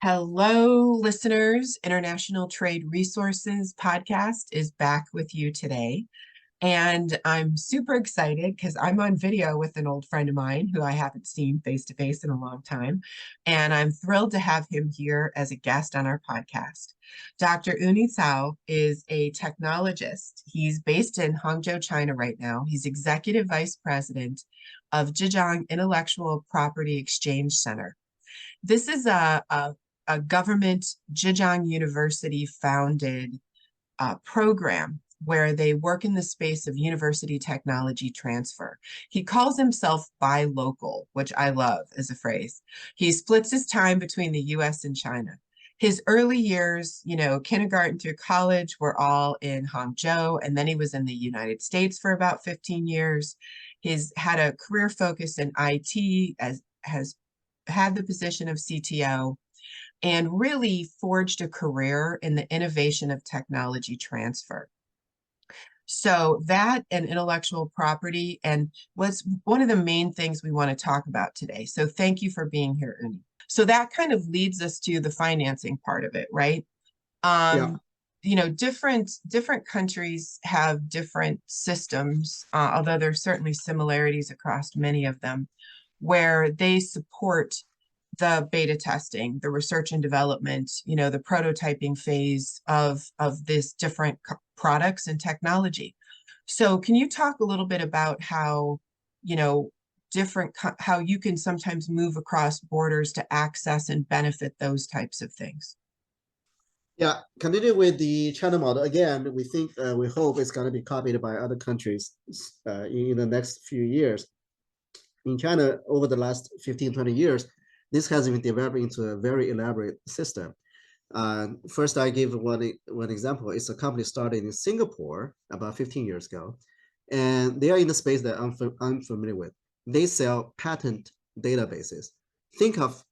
Hello, listeners. International Trade Resources podcast is back with you today. And I'm super excited because I'm on video with an old friend of mine who I haven't seen face to face in a long time. And I'm thrilled to have him here as a guest on our podcast. Dr. Uny Cao is a technologist. He's based in Hangzhou, China right now. He's executive vice president of Zhejiang Intellectual Property Exchange Center. This is a government Zhejiang University founded program where they work in the space of university technology transfer. He calls himself buy local, which I love as a phrase. He splits his time between the US and China. His early years, kindergarten through college were all in Hangzhou, and then he was in the United States for about 15 years. He's had a career focus in IT, has had the position of CTO, and really forged a career in the innovation of technology transfer. So that and intellectual property and was one of the main things we want to talk about today. So thank you for being here, Uny. So that kind of leads us to the financing part of it, right? Yeah, Different countries have different systems, although there's certainly similarities across many of them, where they support the beta testing, the research and development, the prototyping phase of this different products and technology. So can you talk a little bit about how, you know, how you can sometimes move across borders to access and benefit those types of things? yeah. Continue with the China model. Again, we hope it's going to be copied by other countries in the next few years. In China, over the last 15, 20 years, this has been developed into a very elaborate system. First, I give one example. It's a company started in Singapore about 15 years ago, and they are in the space that I'm familiar with. They sell patent databases. Think of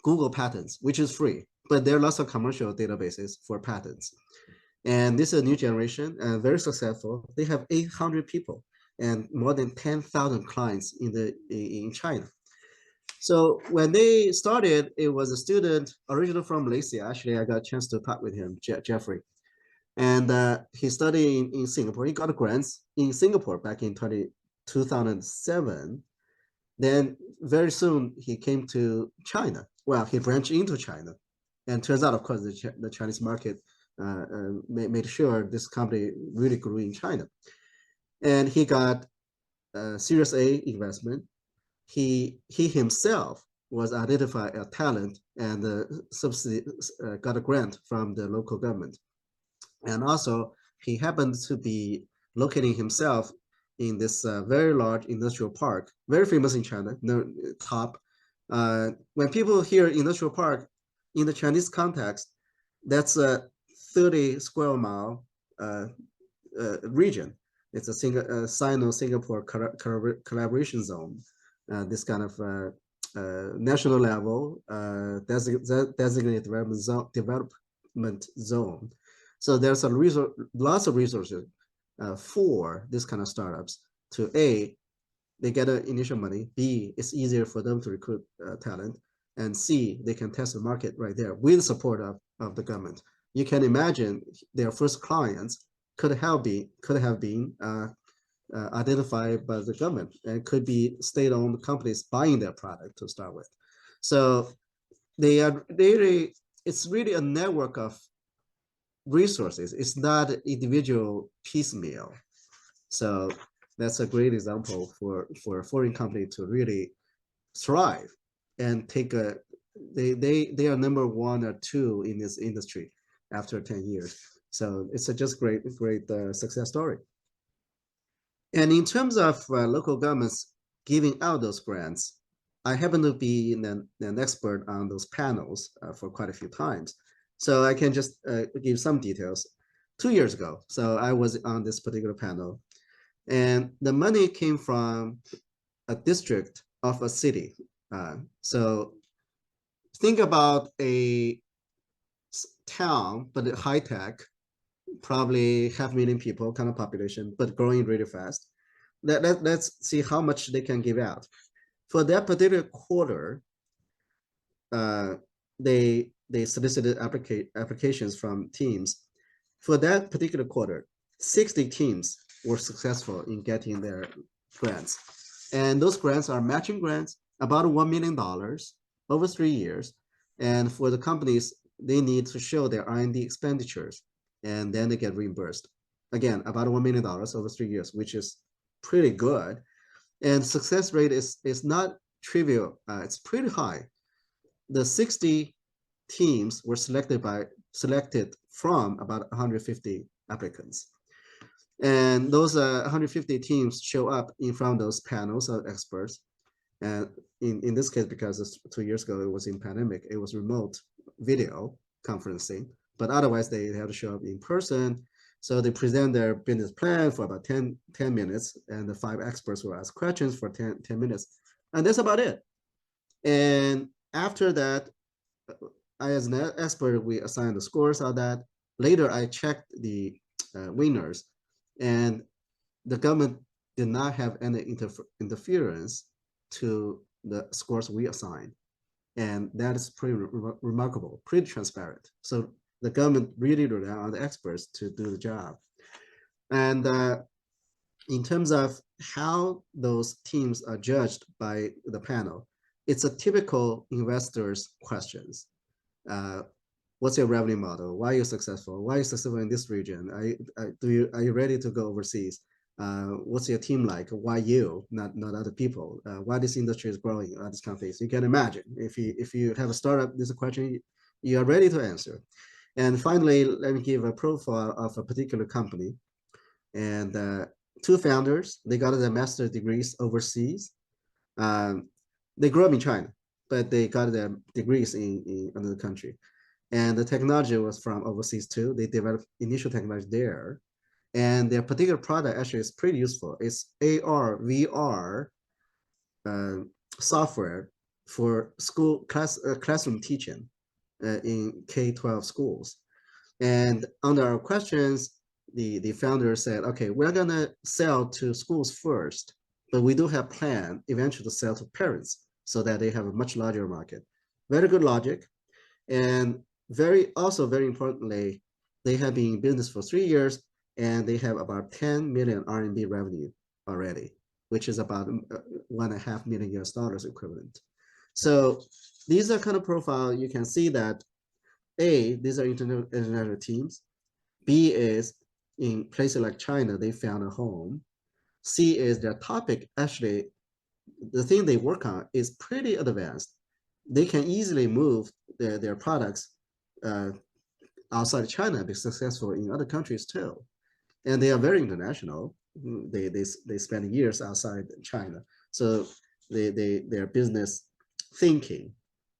Google Patents, which is free, but there are lots of commercial databases for patents. And this is a new generation and very successful. They have 800 people and more than 10,000 clients in China. So when they started, it was a student originally from Malaysia. Actually, I got a chance to talk with him, Jeffrey. And he studied in Singapore. He got grants in Singapore back in 2007. Then very soon he came to China. Well, he branched into China. And turns out, of course, the Chinese market made sure this company really grew in China. And he got Series A investment. He himself was identified a talent and subsidy got a grant from the local government. And also, he happened to be locating himself in this very large industrial park, very famous in China, top. When people hear industrial park in the Chinese context, that's a 30 square mile region. It's a Sino-Singapore collaboration zone. This kind of national level designated development zone. So there's lots of resources for this kind of startups to they get initial money, B, it's easier for them to recruit talent, and C, they can test the market right there with the support of the government. You can imagine their first clients could have been identified by the government and could be state-owned companies buying their product to start with. So it's really a network of resources. It's not individual piecemeal. So that's a great example for a foreign company to really thrive and they are number one or two in this industry after 10 years. So it's a just great success story. And in terms of local governments giving out those grants, I happen to be an expert on those panels for quite a few times. So I can just give some details. 2 years ago, so I was on this particular panel, and the money came from a district of a city. So think about a town, but high tech, probably 500,000 people kind of population, but growing really fast. Let's see how much they can give out. For that particular quarter, they they solicited applications from teams. For that particular quarter, 60 teams were successful in getting their grants. And those grants are matching grants, about $1 million over 3 years. And for the companies, they need to show their R&D expenditures, and then they get reimbursed. Again, about $1 million over 3 years, which is pretty good. And success rate is not trivial. It's pretty high. The 60 teams were selected from about 150 applicants. And those 150 teams show up in front of those panels of experts. And in this case, because 2 years ago it was in pandemic, it was remote video conferencing. But otherwise, they have to show up in person. So they present their business plan for about 10 minutes, and the 5 experts will ask questions for 10 minutes. And that's about it. And after that, I, as an expert, we assign the scores on that. Later, I checked the winners, and the government did not have any interference to the scores we assigned. And that is pretty remarkable, pretty transparent. So the government really relied on the experts to do the job. And in terms of how those teams are judged by the panel, it's a typical investor's questions. What's your revenue model? Why are you successful? Why are you successful in this region? Are you ready to go overseas? What's your team like? Why you, not other people? Why this industry is growing at this kind of things? You can imagine if you have a startup, this is a question you are ready to answer. And finally, let me give a profile of a particular company. And 2 founders, they got their master's degrees overseas. They grew up in China, but they got their degrees in another country. And the technology was from overseas too. They developed initial technology there. And their particular product actually is pretty useful. It's AR, VR software for classroom teaching in K-12 schools. And under our questions, the founder said, okay, we're gonna sell to schools first, but we do have plan eventually to sell to parents so that they have a much larger market. Very good logic. And very importantly, they have been in business for 3 years, and they have about 10 million RMB revenue already, which is about $1.5 million US dollars equivalent. So these are kind of profile. You can see that A, these are international teams. B is in places like China, they found a home. C is their topic, actually, the thing they work on is pretty advanced. They can easily move their products outside China, be successful in other countries too. And they are very international. They spend years outside China. So their business thinking,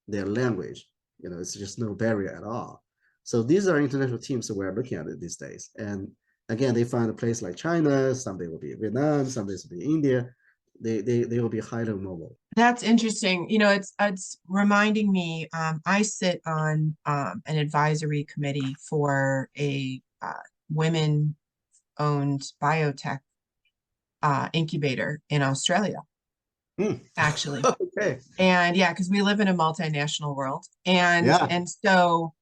their language, it's just no barrier at all. So these are international teams that we're looking at it these days. And again, they find a place like China, someday will be Vietnam, someday will be India. They will be highly mobile. That's interesting. It's reminding me, I sit on an advisory committee for a women-owned biotech incubator in Australia, actually. Okay. And yeah, because we live in a multinational world. And so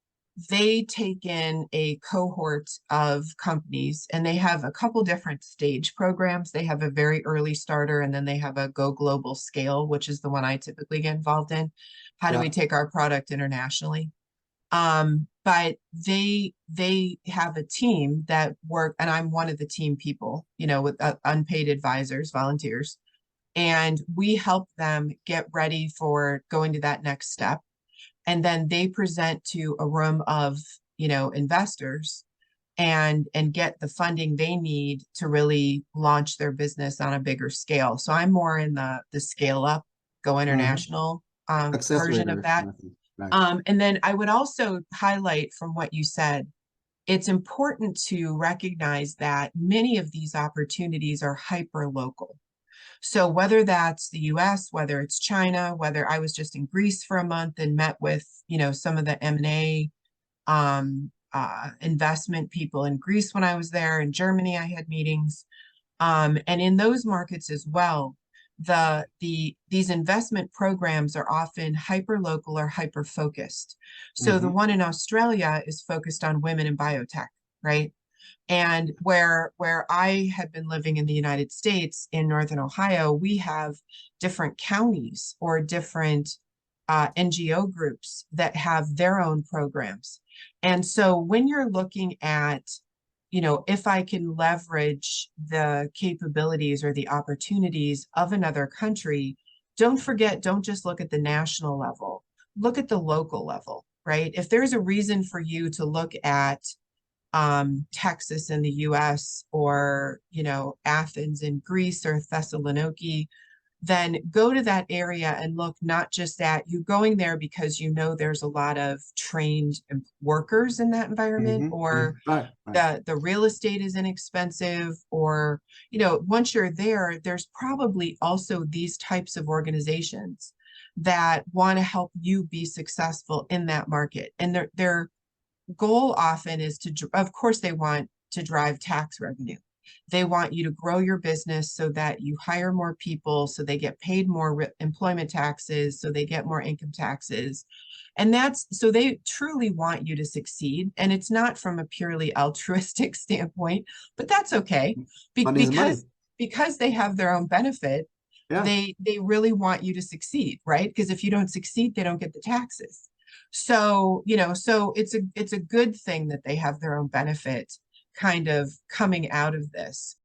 they take in a cohort of companies, and they have a couple different stage programs. They have a very early starter, and then they have a go global scale, which is the one I typically get involved in. How do we take our product internationally? But they have a team that work, and I'm one of the team people, with unpaid advisors, volunteers, and we help them get ready for going to that next step. And then they present to a room of, investors and get the funding they need to really launch their business on a bigger scale. So I'm more in the scale up, go international version of that. Right. And then I would also highlight from what you said, it's important to recognize that many of these opportunities are hyper local. So whether that's the US, whether it's China, whether I was just in Greece for a month and met with, some of the M&A investment people in Greece when I was there. In Germany, I had meetings. And in those markets as well, these investment programs are often hyper local or hyper focused. So the Mm-hmm. one in Australia is focused on women in biotech, right? And where I had been living in the United States in Northern Ohio, we have different counties or different NGO groups that have their own programs. And so when you're looking at, if I can leverage the capabilities or the opportunities of another country, don't forget, don't just look at the national level, look at the local level, right? If there's a reason for you to look at Texas in the US or, Athens in Greece or Thessaloniki, then go to that area and look not just at you going there because there's a lot of trained workers in that environment, Mm-hmm. Mm-hmm. or Right, right. the real estate is inexpensive, or, once you're there, there's probably also these types of organizations that want to help you be successful in that market. And their goal often is of course, they want to drive tax revenue. They want you to grow your business so that you hire more people, so they get paid more employment taxes, so they get more income taxes. And that's so they truly want you to succeed. And it's not from a purely altruistic standpoint, but that's okay. Be Money is money. because they have their own benefit, Yeah. they really want you to succeed, right? Because if you don't succeed, they don't get the taxes. So, so it's a good thing that they have their own benefit kind of coming out of this.